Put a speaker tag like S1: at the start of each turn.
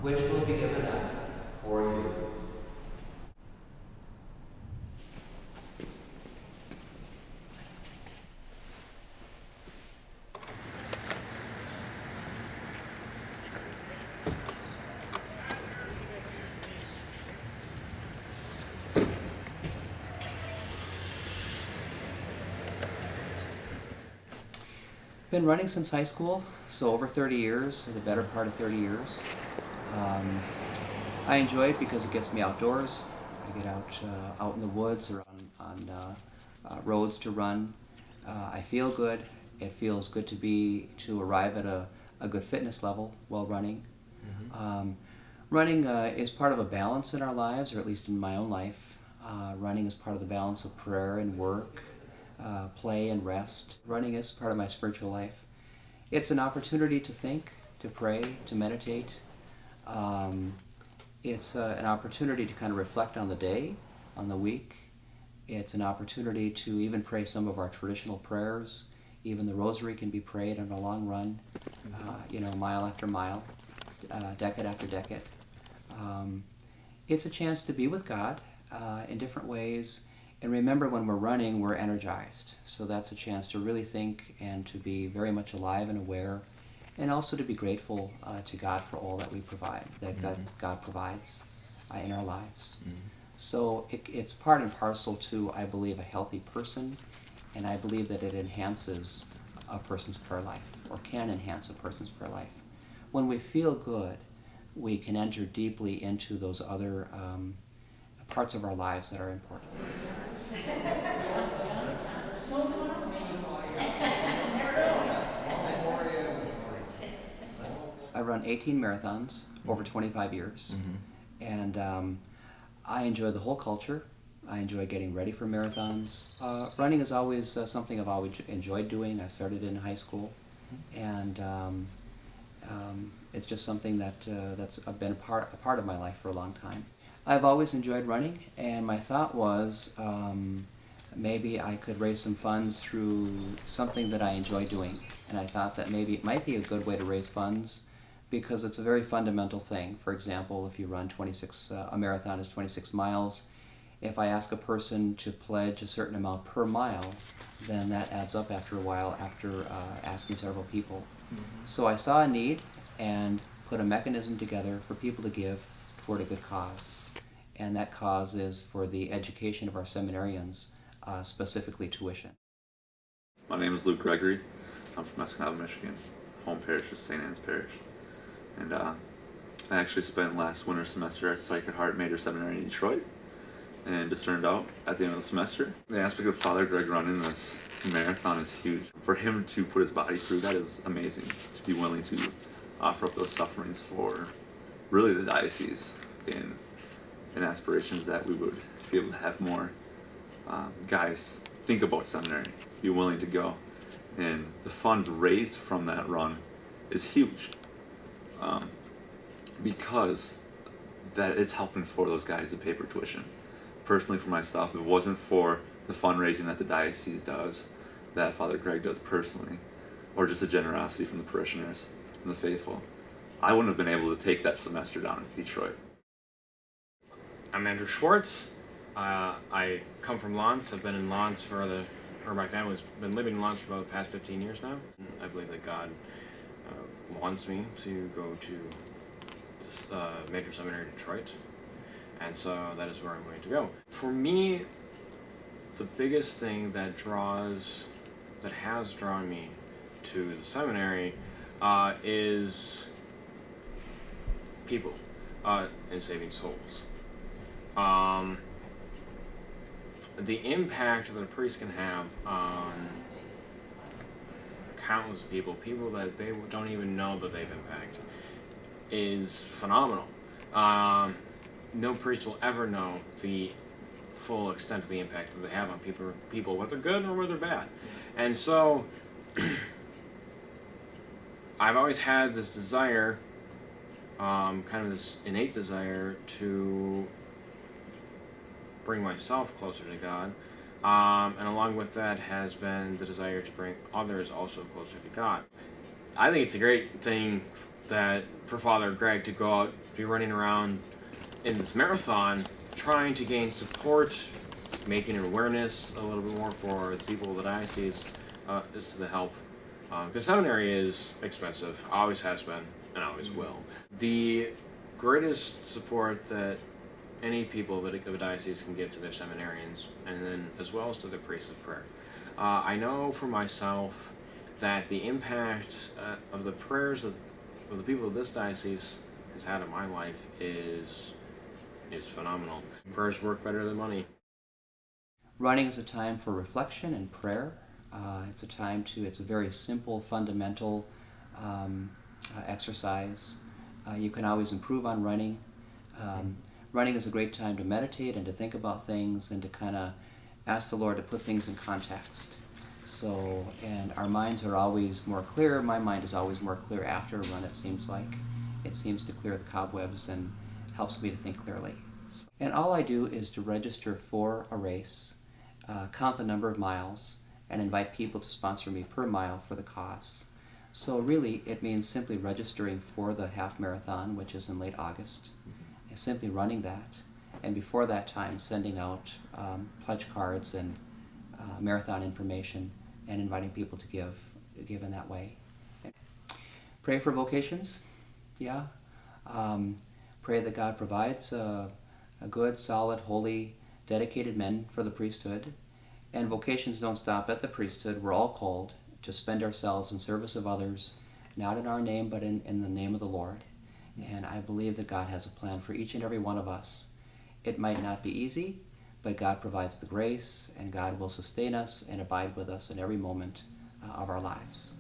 S1: which will be given up for you. Been running since high school, so over 30 years, the better part of 30 years. I enjoy it because it gets me outdoors. I get out in the woods or on roads to run. I feel good. It feels good to arrive at a good fitness level while running. Mm-hmm. Running is part of a balance in our lives, or at least in my own life. Running is part of the balance of prayer and work, play and rest. Running is part of my spiritual life. It's an opportunity to think, to pray, to meditate. It's an opportunity to kind of reflect on the day, on the week. It's an opportunity to even pray some of our traditional prayers. Even the rosary can be prayed on a long run, mile after mile, decade after decade. It's a chance to be with God in different ways. And remember, when we're running, we're energized. So that's a chance to really think and to be very much alive and aware, and also to be grateful to God for all that we provide, that God provides in our lives. Mm-hmm. So it's part and parcel to, I believe, a healthy person, and I believe that it enhances a person's prayer life, or can enhance a person's prayer life. When we feel good, we can enter deeply into those other parts of our lives that are important. I run 18 marathons over 25 years, and I enjoy the whole culture. I enjoy getting ready for marathons. Running is always something I've always enjoyed doing. I started in high school, and it's just something that's been a part of my life for a long time. I've always enjoyed running, and my thought was maybe I could raise some funds through something that I enjoy doing. And I thought that maybe it might be a good way to raise funds because it's a very fundamental thing. For example, if you run a marathon is 26 miles. If I ask a person to pledge a certain amount per mile, then that adds up after a while after asking several people. Mm-hmm. So I saw a need and put a mechanism together for people to give toward a good cause. And that cause is for the education of our seminarians, specifically tuition.
S2: My name is Luke Gregory. I'm from Escanaba, Michigan. Home parish is St. Anne's Parish. And I actually spent last winter semester at Sacred Heart Major Seminary in Detroit and discerned out at the end of the semester. The aspect of Father Greg running this marathon is huge. For him to put his body through that is amazing, to be willing to offer up those sufferings for really the diocese in aspirations that we would be able to have more guys think about seminary, be willing to go. And the funds raised from that run is huge because that it's helping for those guys to pay for tuition. Personally, for myself, if it wasn't for the fundraising that the diocese does, that Father Greg does personally, or just the generosity from the parishioners and the faithful, I wouldn't have been able to take that semester down in Detroit.
S3: I'm Andrew Schwartz. I come from Lawrence. I've been in Lawrence my family's been living in Lawrence for about the past 15 years now. I believe that God wants me to go to this major seminary in Detroit, and so that is where I'm going to go. For me, the biggest thing that has drawn me to the seminary is people and saving souls. The impact that a priest can have on countless people that they don't even know that they've impacted, is phenomenal. No priest will ever know the full extent of the impact that they have on people, whether good or whether bad. And so, I've always had this desire, kind of this innate desire to bring myself closer to God, and along with that has been the desire to bring others also closer to God. I think it's a great thing that for Father Greg to go out, be running around in this marathon, trying to gain support, making an awareness a little bit more for the people of the diocese, is to the help. Because seminary is expensive, always has been, and always will. The greatest support that any people of a diocese can give to their seminarians, and then as well as to their priests of prayer. I know for myself that the impact of the prayers of the people of this diocese has had on my life is phenomenal. Prayers work better than money.
S1: Running is a time for reflection and prayer. It's a very simple, fundamental exercise. You can always improve on running. Running is a great time to meditate and to think about things and to kind of ask the Lord to put things in context. So, and our minds are always more clear. My mind is always more clear after a run, it seems like. It seems to clear the cobwebs and helps me to think clearly. And all I do is to register for a race, count the number of miles, and invite people to sponsor me per mile for the cause. So really, it means simply registering for the half marathon, which is in late August, and simply running that, and before that time, sending out pledge cards and marathon information and inviting people to give in that way. Pray for vocations, yeah. Pray that God provides a good, solid, holy, dedicated men for the priesthood. And vocations don't stop at the priesthood. We're all called to spend ourselves in service of others, not in our name, but in the name of the Lord. And I believe that God has a plan for each and every one of us. It might not be easy, but God provides the grace, and God will sustain us and abide with us in every moment of our lives.